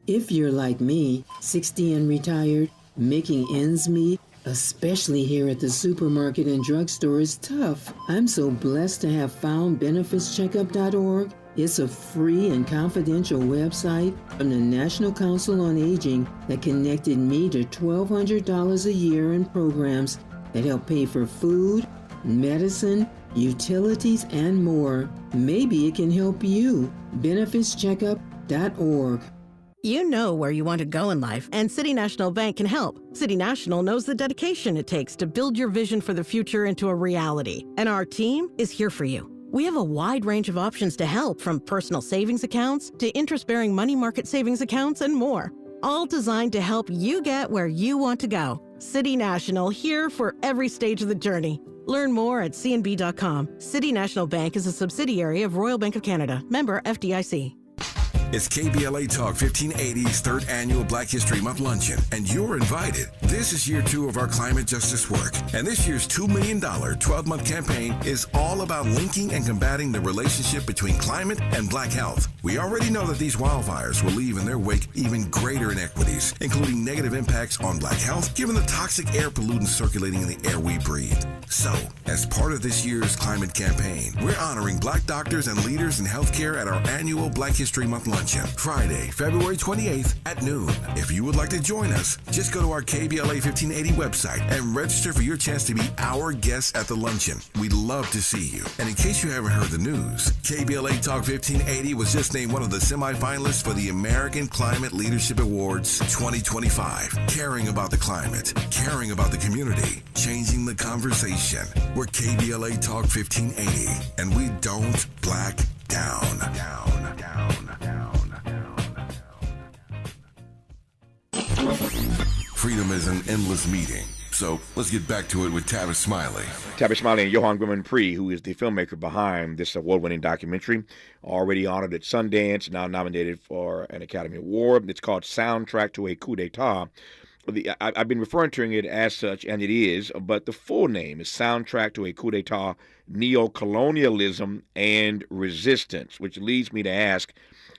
If you're like me, 60 and retired, making ends meet, especially here at the supermarket and drugstore, is tough. I'm so blessed to have found benefitscheckup.org. It's a free and confidential website from the National Council on Aging that connected me to $1,200 a year in programs that help pay for food, medicine, utilities, and more. Maybe it can help you. benefitscheckup.org. You know where you want to go in life, and City National Bank can help. City National knows the dedication it takes to build your vision for the future into a reality, and our team is here for you. We have a wide range of options to help, from personal savings accounts to interest-bearing money market savings accounts and more, all designed to help you get where you want to go. City National, here for every stage of the journey. Learn more at cnb.com. City National Bank is a subsidiary of Royal Bank of Canada, member FDIC. It's KBLA Talk 1580's third annual Black History Month luncheon, and you're invited. This is year 2 of our climate justice work, and this year's $2 million 12-month campaign is all about linking and combating the relationship between climate and Black health. We already know that these wildfires will leave in their wake even greater inequities, including negative impacts on Black health, given the toxic air pollutants circulating in the air we breathe. So, as part of this year's climate campaign, we're honoring Black doctors and leaders in healthcare at our annual Black History Month luncheon, Friday, February 28th at noon. If you would like to join us, just go to our KBLA 1580 website and register for your chance to be our guest at the luncheon. We'd love to see you. And in case you haven't heard the news, KBLA Talk 1580 was just named one of the semifinalists for the American Climate Leadership Awards 2025. Caring about the climate, caring about the community, changing the conversation. We're KBLA Talk 1580, and we don't black down. Freedom is an endless meeting. So let's get back to it with Tavis Smiley. Tavis Smiley and Johan Grimmond-Prix, who is the filmmaker behind this award-winning documentary, already honored at Sundance, now nominated for an Academy Award. It's called Soundtrack to a Coup d'etat. I've been referring to it as such, and it is, but the full name is Soundtrack to a Coup d'etat, Neocolonialism and Resistance, which leads me to ask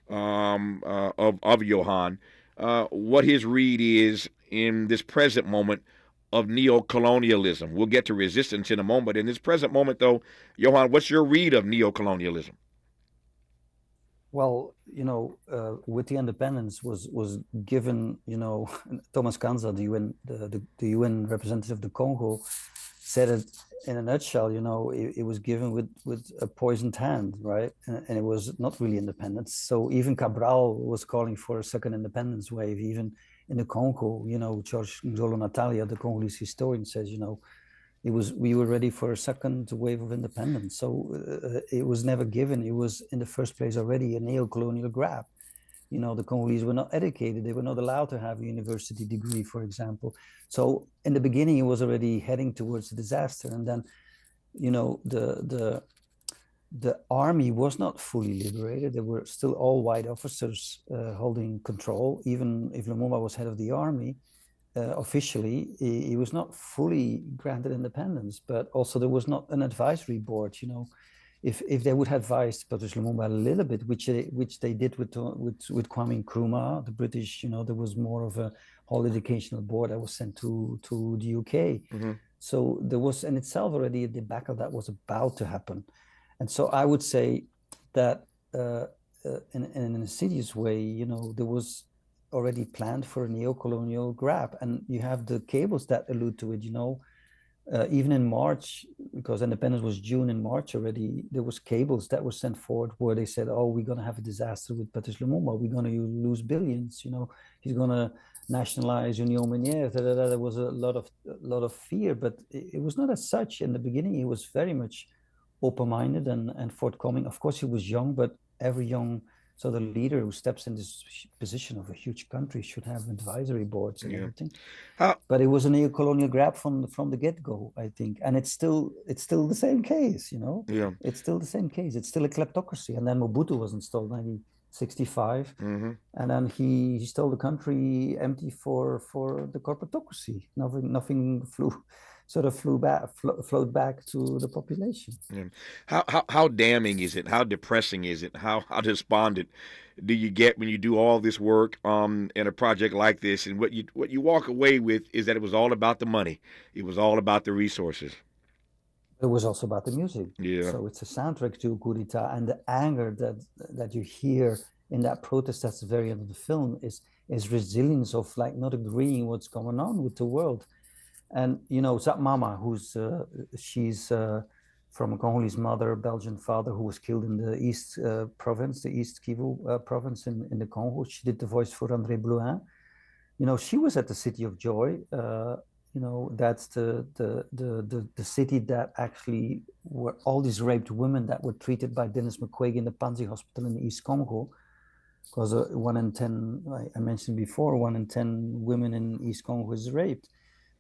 of Johan what his read is in this present moment of neocolonialism. We'll get to resistance in a moment. In this present moment, though, Johan, what's your read of neocolonialism? Well, with the independence was given, Thomas Kanza, the UN representative of the Congo, said it in a nutshell. It was given with a poisoned hand, right? And it was not really independence. So even Cabral was calling for a second independence wave. Even in the Congo, George Ngolo Natalia, the Congolese historian, says, we were ready for a second wave of independence. So it was never given. It was in the first place already a neo-colonial grab. The Congolese were not educated. They were not allowed to have a university degree, for example. So in the beginning, it was already heading towards a disaster. And then, the army was not fully liberated. There were still all white officers holding control. Even if Lumumba was head of the army, officially, he was not fully granted independence, but also there was not an advisory board. If they would have advised Patrice Lumumba a little bit, which they did with Kwame Nkrumah, the British, there was more of a whole educational board that was sent to the UK. Mm-hmm. So there was in itself already a debacle that was about to happen. And so I would say that in an insidious way, there was already planned for a neo-colonial grab. And you have the cables that allude to it, even in March, because independence was June, in March already, there was cables that were sent forward where they said, oh, we're going to have a disaster with Patrice Lumumba. We're going to lose billions, he's going to nationalize Union Minière. There was a lot of fear, but it was not as such. In the beginning, he was very much open-minded and forthcoming. Of course, he was young, but every young the leader who steps in this position of a huge country should have advisory boards and everything. But it was a neo-colonial grab from the get-go, I think, and it's still the same case. Yeah, it's still the same case. It's still a kleptocracy. And then Mobutu was installed in 1965, mm-hmm. and then he stole the country empty for the corporatocracy. Nothing flowed back to the population. Yeah. How damning is it? How depressing is it? How despondent do you get when you do all this work in a project like this, and what you walk away with is that it was all about the money, it was all about the resources. It was also about the music. Yeah. So it's a soundtrack to a coup d'etat, and the anger that you hear in that protest at the very end of the film is resilience of not agreeing what's going on with the world. And Zat Mama, she's from a Congolese mother, Belgian father, who was killed in the East province, the East Kivu province in the Congo. She did the voice for André Blouin. She was at the City of Joy. That's the city that actually were all these raped women that were treated by Dennis Mukwege in the Panzi Hospital in the East Congo. Because 1 in 10, I mentioned before, 1 in 10 women in East Congo is raped.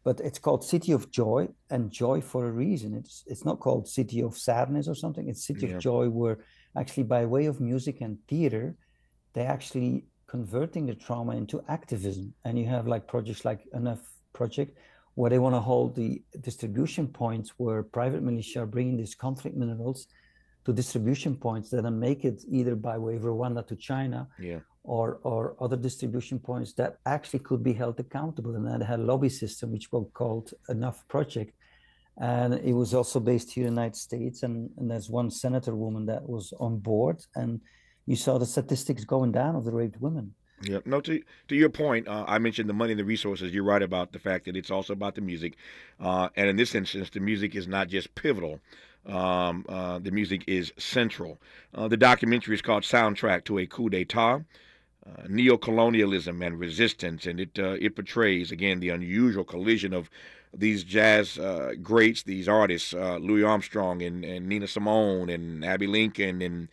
But it's called City of Joy, and joy for a reason. It's not called City of Sadness or something. It's City of Joy, where actually by way of music and theater, they actually converting the trauma into activism. And you have like projects like Enough Project, where they want to hold the distribution points where private militia are bringing these conflict minerals to distribution points that then make it either by way of Rwanda to China, or other distribution points that actually could be held accountable. And that had a lobby system, which was called Enough Project. And it was also based here in the United States. And there's one senator woman that was on board. And you saw the statistics going down of the raped women. Yeah. No, to your point, I mentioned the money and the resources. You're right about the fact that it's also about the music. And in this instance, the music is not just pivotal. The music is central. The documentary is called Soundtrack to a Coup d'etat, Neocolonialism and Resistance. And it portrays, again, the unusual collision of these jazz greats, these artists, Louis Armstrong and Nina Simone and Abbey Lincoln and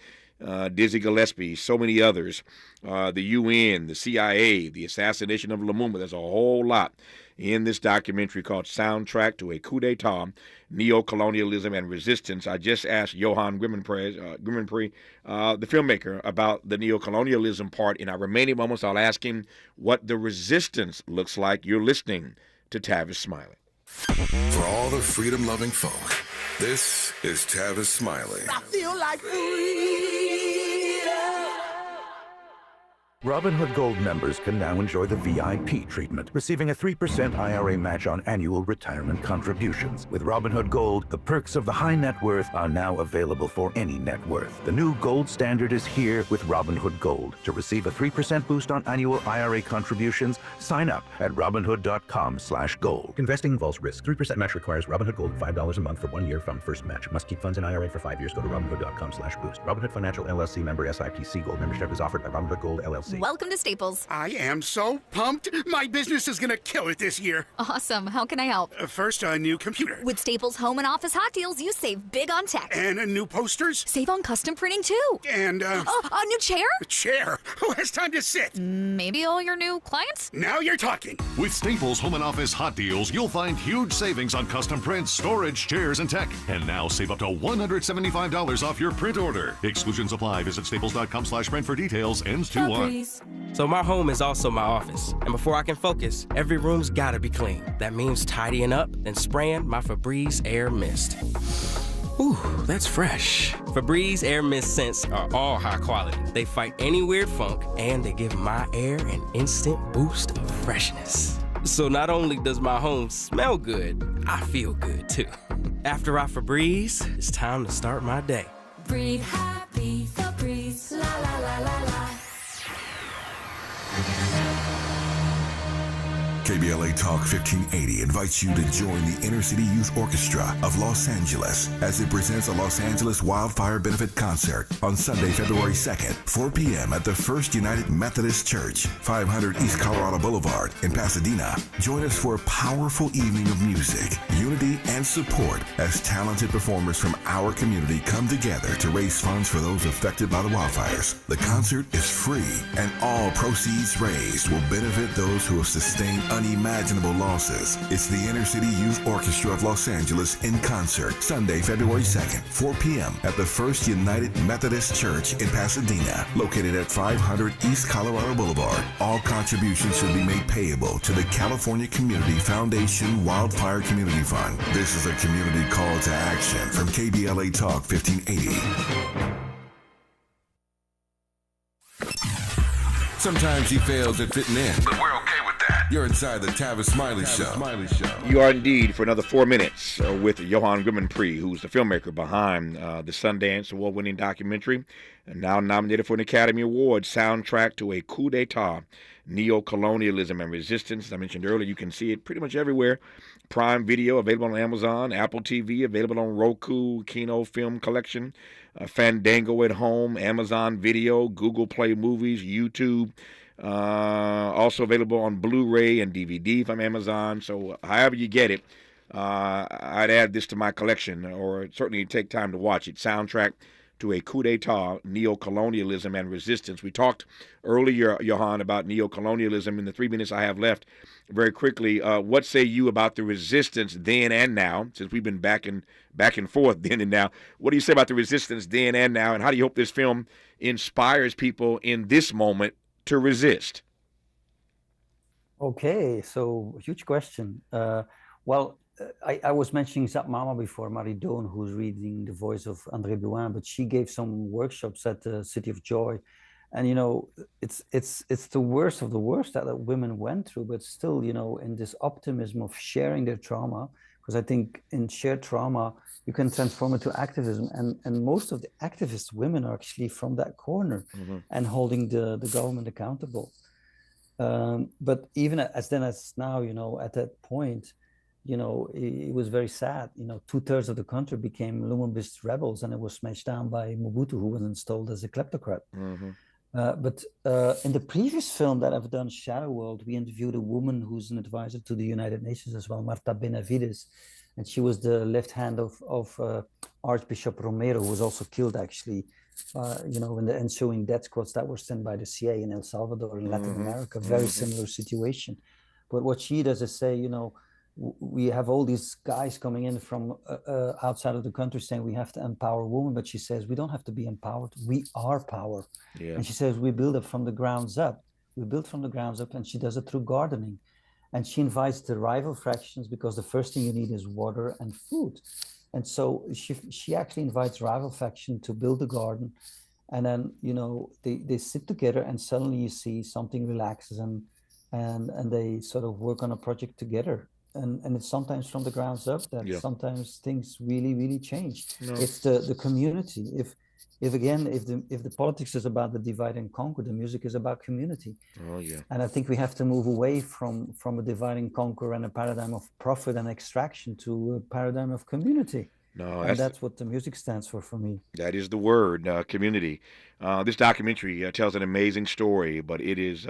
Dizzy Gillespie, so many others, the UN, the CIA, the assassination of Lumumba. There's a whole lot in this documentary called Soundtrack to a Coup d'etat, Neocolonialism and Resistance. I just asked Johan Grimmenpree, the filmmaker, about the neocolonialism part. In our remaining moments, I'll ask him what the resistance looks like. You're listening to Tavis Smiley. For all the freedom-loving folk, this is Tavis Smiley. I feel like freedom. Robinhood Gold members can now enjoy the VIP treatment, receiving a 3% IRA match on annual retirement contributions. With Robinhood Gold, the perks of the high net worth are now available for any net worth. The new Gold standard is here with Robinhood Gold. To receive a 3% boost on annual IRA contributions, sign up at Robinhood.com/gold. Investing involves risk. 3% match requires Robinhood Gold $5 a month for 1 year from first match. Must keep funds in IRA for 5 years. Go to Robinhood.com/boost. Robinhood Financial LLC member SIPC. Gold membership is offered by Robinhood Gold LLC. Welcome to Staples. I am so pumped. My business is going to kill it this year. Awesome. How can I help? First, a new computer. With Staples Home and Office Hot Deals, you save big on tech. And new posters. Save on custom printing, too. And, a new chair? A chair? Who has time to sit? Maybe all your new clients? Now you're talking. With Staples Home and Office Hot Deals, you'll find huge savings on custom prints, storage, chairs, and tech. And now save up to $175 off your print order. Exclusions apply. Visit staples.com/print for details. Ends 2/1. So my home is also my office. And before I can focus, every room's gotta be clean. That means tidying up, then spraying my Febreze Air Mist. Ooh, that's fresh. Febreze Air Mist scents are all high quality. They fight any weird funk, and they give my air an instant boost of freshness. So not only does my home smell good, I feel good too. After I Febreze, it's time to start my day. Breathe happy, Febreze, la la la la la. KBLA Talk 1580 invites you to join the Inner City Youth Orchestra of Los Angeles as it presents a Los Angeles Wildfire Benefit Concert on Sunday, February 2nd, 4 p.m. at the First United Methodist Church, 500 East Colorado Boulevard in Pasadena. Join us for a powerful evening of music, unity, and support as talented performers from our community come together to raise funds for those affected by the wildfires. The concert is free, and all proceeds raised will benefit those who have sustained unimaginable losses. It's the Inner City Youth Orchestra of Los Angeles in concert, Sunday, February 2nd, 4 p.m. at the First United Methodist Church in Pasadena, located at 500 East Colorado Boulevard. All contributions should be made payable to the California Community Foundation Wildfire Community Fund. This is a community call to action from KBLA Talk 1580. Sometimes he fails at fitting in, but we're okay with that. You're inside the Tavis Smiley Show. You are indeed for another 4 minutes with Johan Grimmenpree, who's the filmmaker behind the Sundance Award-winning documentary and now nominated for an Academy Award, Soundtrack to a Coup d'etat, Neocolonialism and Resistance. As I mentioned earlier, you can see it pretty much everywhere. Prime Video, available on Amazon, Apple TV, available on Roku, Kino Film Collection, Fandango at Home, Amazon Video, Google Play Movies, YouTube. Also available on Blu-ray and DVD from Amazon. So however you get it, I'd add this to my collection, or certainly take time to watch it. Soundtrack to a Coup d'etat, Neocolonialism and Resistance. We talked earlier, Johan, about neocolonialism. In the 3 minutes I have left, very quickly, what say you about the resistance then and now, since we've been back and forth then and now? What do you say about the resistance then and now, and how do you hope this film inspires people in this moment to resist? Okay, so huge question. I was mentioning Zap Mama before, Marie Dawn, who's reading the voice of André Blouin, but she gave some workshops at the City of Joy. And, it's the worst of the worst that women went through, but still, in this optimism of sharing their trauma, because I think in shared trauma, you can transform it to activism. And most of the activist women are actually from that corner and holding the government accountable. But even as now, at that point, it was very sad. 2/3 of the country became Lumumba's rebels, and it was smashed down by Mobutu, who was installed as a kleptocrat. But in the previous film that I've done, Shadow World, we interviewed a woman who's an advisor to the United Nations as well, Marta Benavides, and she was the left hand of Archbishop Romero, who was also killed actually, in the ensuing death squads that were sent by the CIA in El Salvador in Latin America. Very similar situation. But what she does is say, we have all these guys coming in from outside of the country saying we have to empower women, but she says we don't have to be empowered. We are power. Yeah. And she says we build it from the grounds up. We build from the grounds up, and she does it through gardening. And she invites the rival fractions because the first thing you need is water and food. And so she actually invites rival faction to build a garden, and then they sit together, and suddenly you see something relaxes, and they sort of work on a project together. And it's sometimes from the grounds up that sometimes things really, really change. It's the community. If the politics is about the divide and conquer, the music is about community. Oh yeah. And I think we have to move away from a divide and conquer and a paradigm of profit and extraction to a paradigm of community. And that's what the music stands for me. That is the word, community. This documentary tells an amazing story, but it is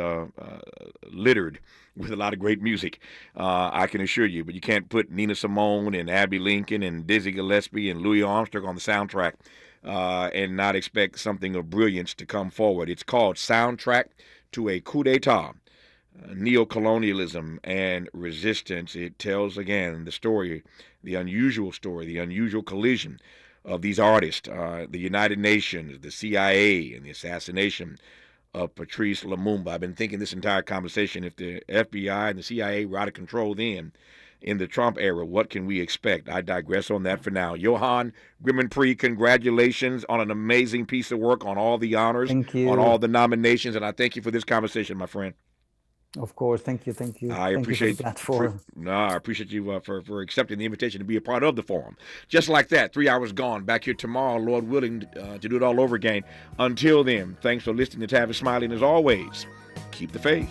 littered with a lot of great music, I can assure you. But you can't put Nina Simone and Abbey Lincoln and Dizzy Gillespie and Louis Armstrong on the soundtrack and not expect something of brilliance to come forward. It's called Soundtrack to a Coup d'etat, Neocolonialism and Resistance. It tells, again, the story, the unusual collision of these artists, the United Nations, the CIA, and the assassination of Patrice Lumumba. I've been thinking this entire conversation, if the FBI and the CIA were out of control then, in the Trump era, what can we expect? I digress on that for now. Johan Grimmenpree, congratulations on an amazing piece of work, on all the honors, on all the nominations, and I thank you for this conversation, my friend. Of course, thank you. I appreciate the platform. I appreciate you for accepting the invitation to be a part of the forum. Just like that, 3 hours gone. Back here tomorrow, Lord willing, to do it all over again. Until then, thanks for listening to Tavis Smiley, and as always, keep the faith.